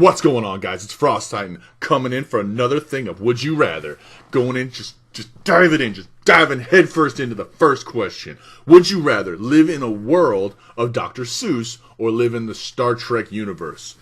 What's going on, guys? It's Frost Titan coming in for another thing of Would You Rather. Going in, just diving headfirst into the first question. Would you rather live in a world of Dr. Seuss or live in the Star Trek universe?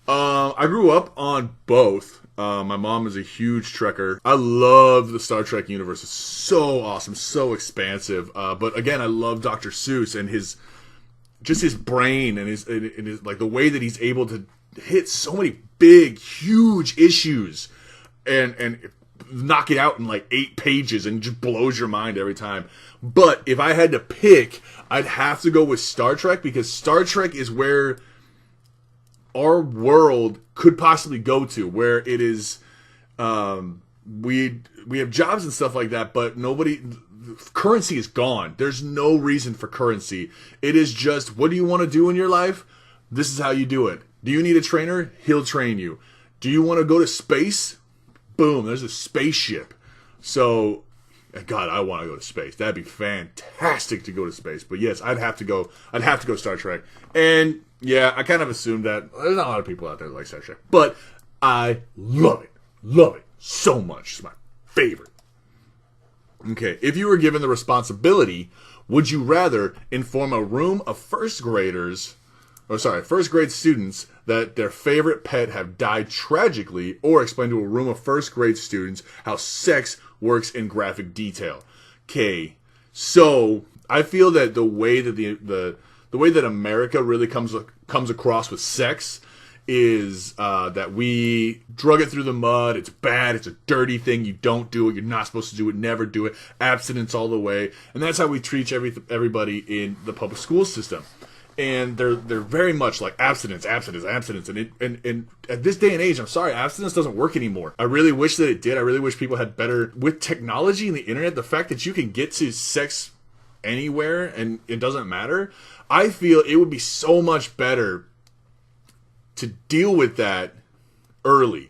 I grew up on both. My mom is a huge Trekker. I love the Star Trek universe. It's so awesome, so expansive. But again, I love Dr. Seuss and his brain and his like the way that he's able to hit so many big, huge issues and knock it out in like 8 pages and just blows your mind every time. But if I had to pick, I'd have to go with Star Trek, because Star Trek is where our world could possibly go to, where it is we have jobs and stuff like that, but currency is gone. There's no reason for currency. It is just, what do you want to do in your life? This is how you do it. Do you need a trainer? He'll train you. Do you want to go to space? Boom, there's a spaceship. So, God, I want to go to space. That'd be fantastic to go to space. But yes, I'd have to go Star Trek. And yeah, I kind of assumed that there's not a lot of people out there that like Star Trek. But I love it. Love it so much. It's my favorite. Okay, if you were given the responsibility, would you rather inform a room of first grade students that their favorite pet have died tragically, or explain to a room of first grade students how sex works in graphic detail? Okay, so I feel that the way that the way that America really comes across with sex is that we drug it through the mud. It's bad. It's a dirty thing. You don't do it. You're not supposed to do it. Never do it. Abstinence all the way. And that's how we treat everybody in the public school system. And they're very much like abstinence. And at this day and age, I'm sorry, abstinence doesn't work anymore. I really wish that it did. I really wish people had better, with technology and the internet, the fact that you can get to sex anywhere and it doesn't matter. I feel it would be so much better to deal with that early.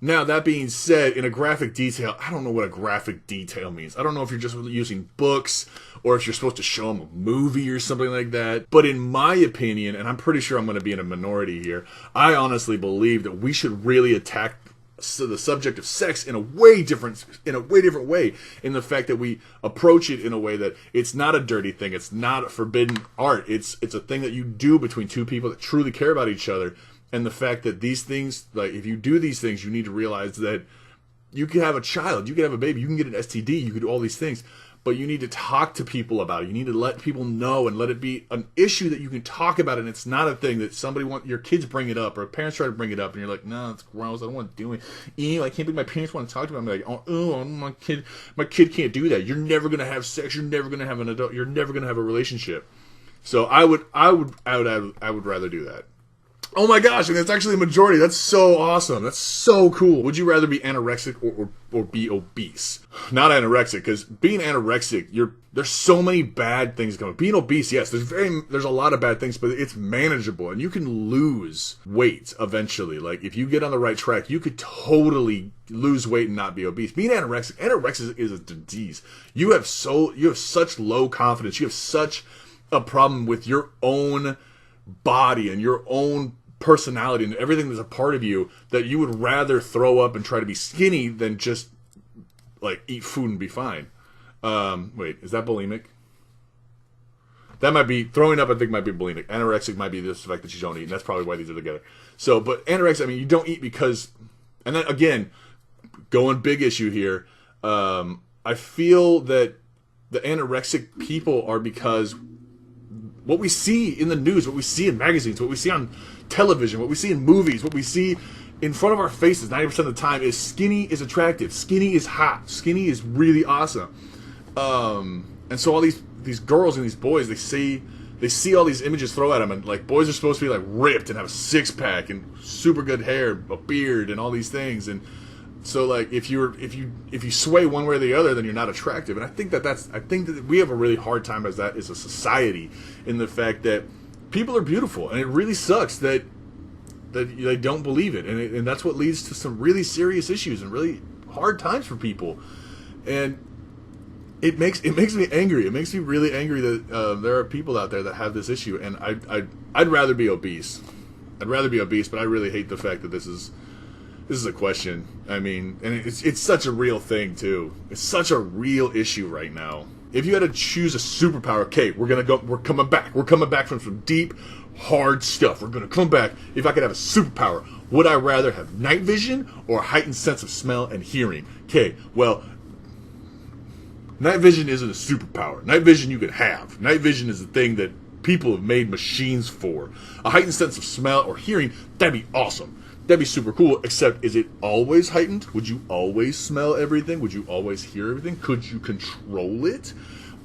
Now, that being said, in a graphic detail, I don't know what a graphic detail means. I don't know if you're just using books or if you're supposed to show them a movie or something like that. But in my opinion, and I'm pretty sure I'm going to be in a minority here, I honestly believe that we should really attack the subject of sex in a way different way, in the fact that we approach it in a way that it's not a dirty thing, it's not a forbidden art, it's a thing that you do between two people that truly care about each other. And the fact that these things, like, if you do these things, you need to realize that you can have a child, you can have a baby, you can get an STD, you can do all these things, but you need to talk to people about it. You need to let people know and let it be an issue that you can talk about, and it's not a thing that your kids bring it up, or parents try to bring it up, and you're like, no, it's gross, I don't want to do it. I can't believe my parents want to talk to me. I'm like, oh, my kid can't do that. You're never going to have sex. You're never going to have an adult. You're never going to have a relationship. So I would rather do that. Oh my gosh, and it's actually a majority. That's so awesome. That's so cool. Would you rather be anorexic or be obese? Not anorexic, because being anorexic, there's so many bad things coming. Being obese, yes, there's a lot of bad things, but it's manageable, and you can lose weight eventually. Like, if you get on the right track, you could totally lose weight and not be obese. Being anorexia is a disease. You have such low confidence. You have such a problem with your own body and your own personality and everything that's a part of you, that you would rather throw up and try to be skinny than just like eat food and be fine. Wait, is that bulimic? That might be throwing up. I think might be bulimic. Anorexic might be the fact that you don't eat, and that's probably why these are together. So, but anorexia, I mean, you don't eat because, and then again, going big issue here. I feel that the anorexic people are because what we see in the news, what we see in magazines, what we see on television, what we see in movies, what we see in front of our faces 90% of the time is skinny is attractive, skinny is hot, skinny is really awesome. And so all these girls and these boys, they see all these images thrown at them, and like, boys are supposed to be like ripped and have a 6-pack and super good hair, a beard, and all these things. And so, like, if you sway one way or the other, then you're not attractive. And I think that we have a really hard time as a society, in the fact that people are beautiful, and it really sucks that they don't believe it, and that's what leads to some really serious issues and really hard times for people. And it makes me angry. It makes me really angry that there are people out there that have this issue. And I'd rather be obese. I'd rather be obese, but I really hate the fact that this is a question. I mean, and it's such a real thing too. It's such a real issue right now. If you had to choose a superpower, okay, we're coming back. We're coming back from some deep, hard stuff. We're gonna come back. If I could have a superpower, would I rather have night vision or a heightened sense of smell and hearing? Okay, well, night vision isn't a superpower. Night vision you can have. Night vision is a thing that people have made machines for. A heightened sense of smell or hearing, that'd be awesome. That'd be super cool, except is it always heightened? Would you always smell everything? Would you always hear everything? Could you control it?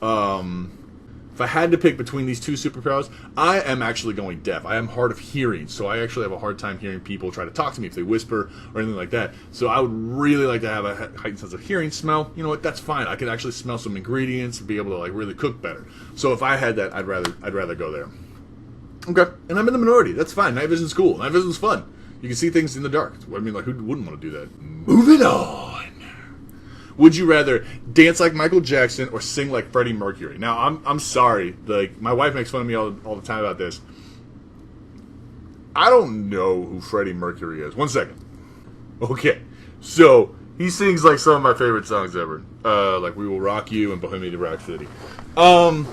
If I had to pick between these two superpowers, I am actually going deaf. I am hard of hearing, so I actually have a hard time hearing people try to talk to me if they whisper or anything like that. So I would really like to have a heightened sense of hearing. Smell, you know what? That's fine. I could actually smell some ingredients and be able to like really cook better. So if I had that, I'd rather go there. Okay, and I'm in the minority. That's fine. Night vision's cool. Night vision's fun. You can see things in the dark. I mean, like, who wouldn't want to do that? Moving on. Would you rather dance like Michael Jackson or sing like Freddie Mercury? Now, I'm sorry. Like, my wife makes fun of me all the time about this. I don't know who Freddie Mercury is. 1 second. Okay. So, he sings like some of my favorite songs ever. Like We Will Rock You and Bohemian Rhapsody. But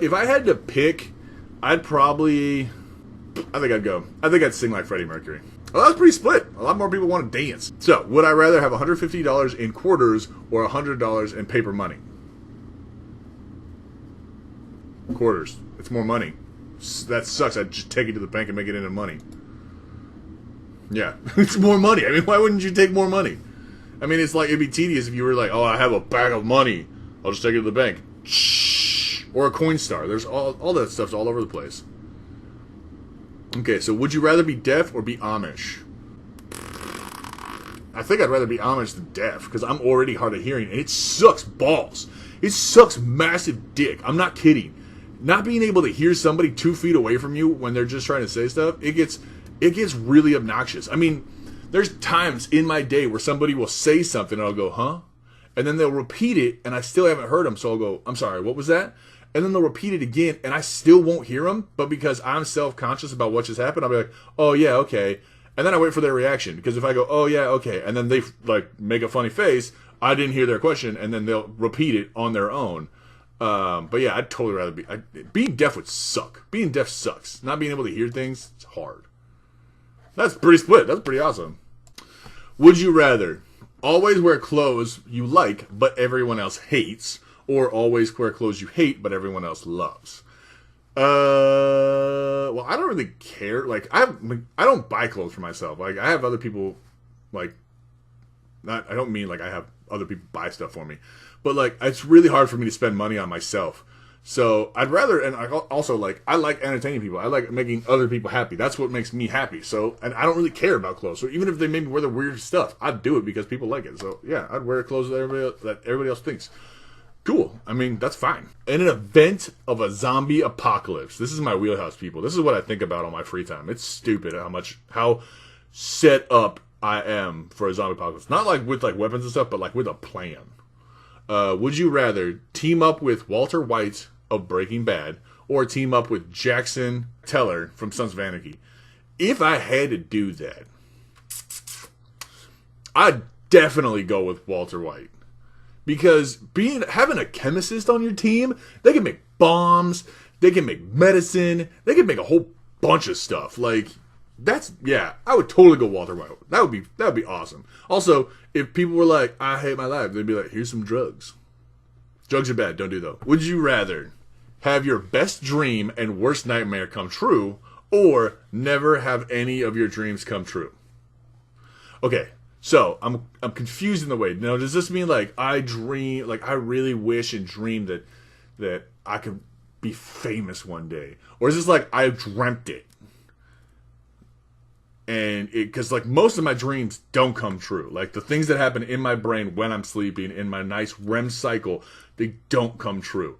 if I had to pick, I think I'd sing like Freddie Mercury. Well, that's pretty split. A lot more people want to dance. So, would I rather have $150 in quarters or $100 in paper money? Quarters. It's more money. That sucks. I'd just take it to the bank and make it into money. Yeah, it's more money. I mean, why wouldn't you take more money? I mean, it's like, it'd be tedious if you were like, oh, I have a bag of money. I'll just take it to the bank. Shh. Or a Coinstar. There's all that stuff's all over the place. Okay, so would you rather be deaf or be Amish? I think I'd rather be Amish than deaf, because I'm already hard of hearing, and it sucks balls. It sucks massive dick. I'm not kidding. Not being able to hear somebody 2 feet away from you when they're just trying to say stuff, it gets really obnoxious. I mean, there's times in my day where somebody will say something, and I'll go, huh? And then they'll repeat it, and I still haven't heard them, so I'll go, I'm sorry, what was that? And then they'll repeat it again, and I still won't hear them, but because I'm self-conscious about what just happened, I'll be like, oh, yeah, okay. And then I wait for their reaction, because if I go, oh, yeah, okay, and then they, like, make a funny face, I didn't hear their question, and then they'll repeat it on their own. But yeah, I'd totally rather be... being deaf would suck. Being deaf sucks. Not being able to hear things, it's hard. That's pretty split. That's pretty awesome. Would you rather always wear clothes you like, but everyone else hates, or always wear clothes you hate, but everyone else loves? Well, I don't really care. Like, I don't buy clothes for myself. Like, I have other people, like, I don't mean like I have other people buy stuff for me, but like, it's really hard for me to spend money on myself. So I'd rather, and I also like entertaining people. I like making other people happy. That's what makes me happy. So, and I don't really care about clothes. So even if they made me wear the weird stuff, I'd do it because people like it. So yeah, I'd wear clothes that everybody else thinks. Cool. I mean, that's fine. In an event of a zombie apocalypse, this is my wheelhouse, people. This is what I think about on my free time. It's stupid how set up I am for a zombie apocalypse. Not like with like weapons and stuff, but like with a plan. Would you rather team up with Walter White of Breaking Bad or team up with Jackson Teller from Sons of Anarchy? If I had to do that, I'd definitely go with Walter White. Because having a chemist on your team, they can make bombs, they can make medicine, they can make a whole bunch of stuff. Like, I would totally go Walter White. That would be awesome. Also, if people were like, I hate my life, they'd be like, here's some drugs. Drugs are bad, don't do those. Would you rather have your best dream and worst nightmare come true, or never have any of your dreams come true? Okay, so I'm confused in the way. Now, does this mean like I really wish and dream that I could be famous one day? Or is this like I dreamt it? And because like most of my dreams don't come true. Like the things that happen in my brain when I'm sleeping, in my nice REM cycle, they don't come true.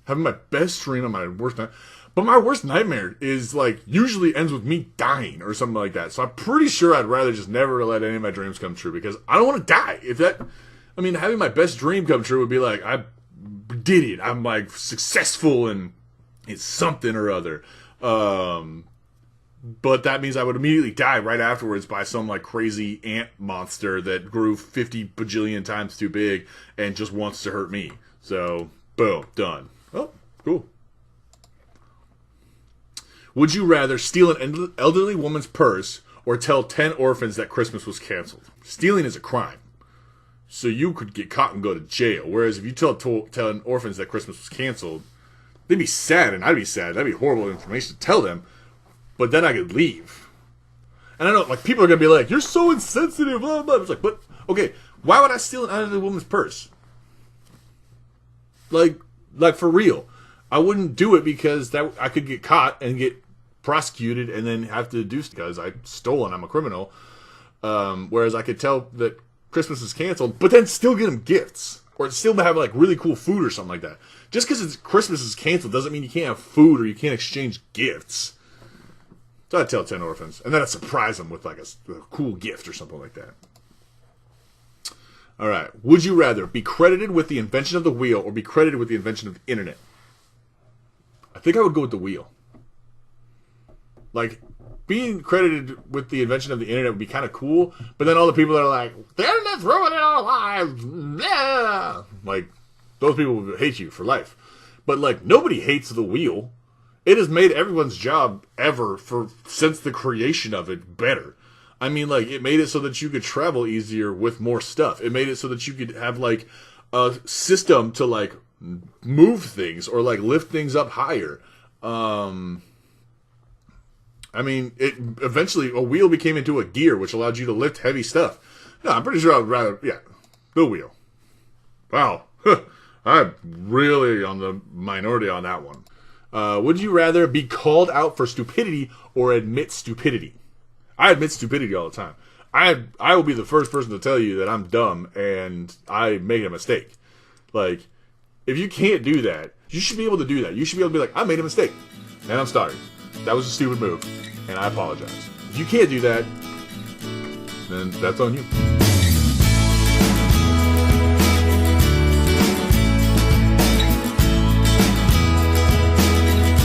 Having my best dream and my worst nightmare. But my worst nightmare is like usually ends with me dying or something like that. So I'm pretty sure I'd rather just never let any of my dreams come true because I don't want to die. Having my best dream come true would be like, I did it. I'm like successful and it's something or other. But that means I would immediately die right afterwards by some like crazy ant monster that grew 50 bajillion times too big and just wants to hurt me. So, boom, done. Oh, cool. Would you rather steal an elderly woman's purse or tell 10 orphans that Christmas was canceled? Stealing is a crime, so you could get caught and go to jail. Whereas if you tell 10 orphans that Christmas was canceled, they'd be sad and I'd be sad. That'd be horrible information to tell them, but then I could leave. And I know, like, people are going to be like, you're so insensitive, blah, blah. It's like, but, okay, why would I steal an elderly woman's purse? Like for real. I wouldn't do it because that I could get caught and get prosecuted and then have to do because I stole and I'm a criminal. Whereas I could tell that Christmas is canceled, but then still get them gifts or still have like really cool food or something like that. Just because Christmas is canceled doesn't mean you can't have food or you can't exchange gifts. So I'd tell 10 orphans and then I'd surprise them with like a cool gift or something like that. All right. Would you rather be credited with the invention of the wheel or be credited with the invention of the internet? I think I would go with the wheel. Like, being credited with the invention of the internet would be kind of cool, but then all the people that are like, the internet's ruining our lives, yeah, like, those people would hate you for life. But, like, nobody hates the wheel. It has made everyone's job ever since the creation of it better. I mean, like, it made it so that you could travel easier with more stuff. It made it so that you could have, like, a system to, like, move things or like lift things up higher. I mean, it eventually a wheel became into a gear, which allowed you to lift heavy stuff. No, I'm pretty sure I'd rather, the wheel. Wow, I'm really on the minority on that one. Would you rather be called out for stupidity or admit stupidity? I admit stupidity all the time. I will be the first person to tell you that I'm dumb and I made a mistake. Like, if you can't do that, you should be able to do that. You should be able to be like, I made a mistake, and I'm sorry. That was a stupid move, and I apologize. If you can't do that, then that's on you.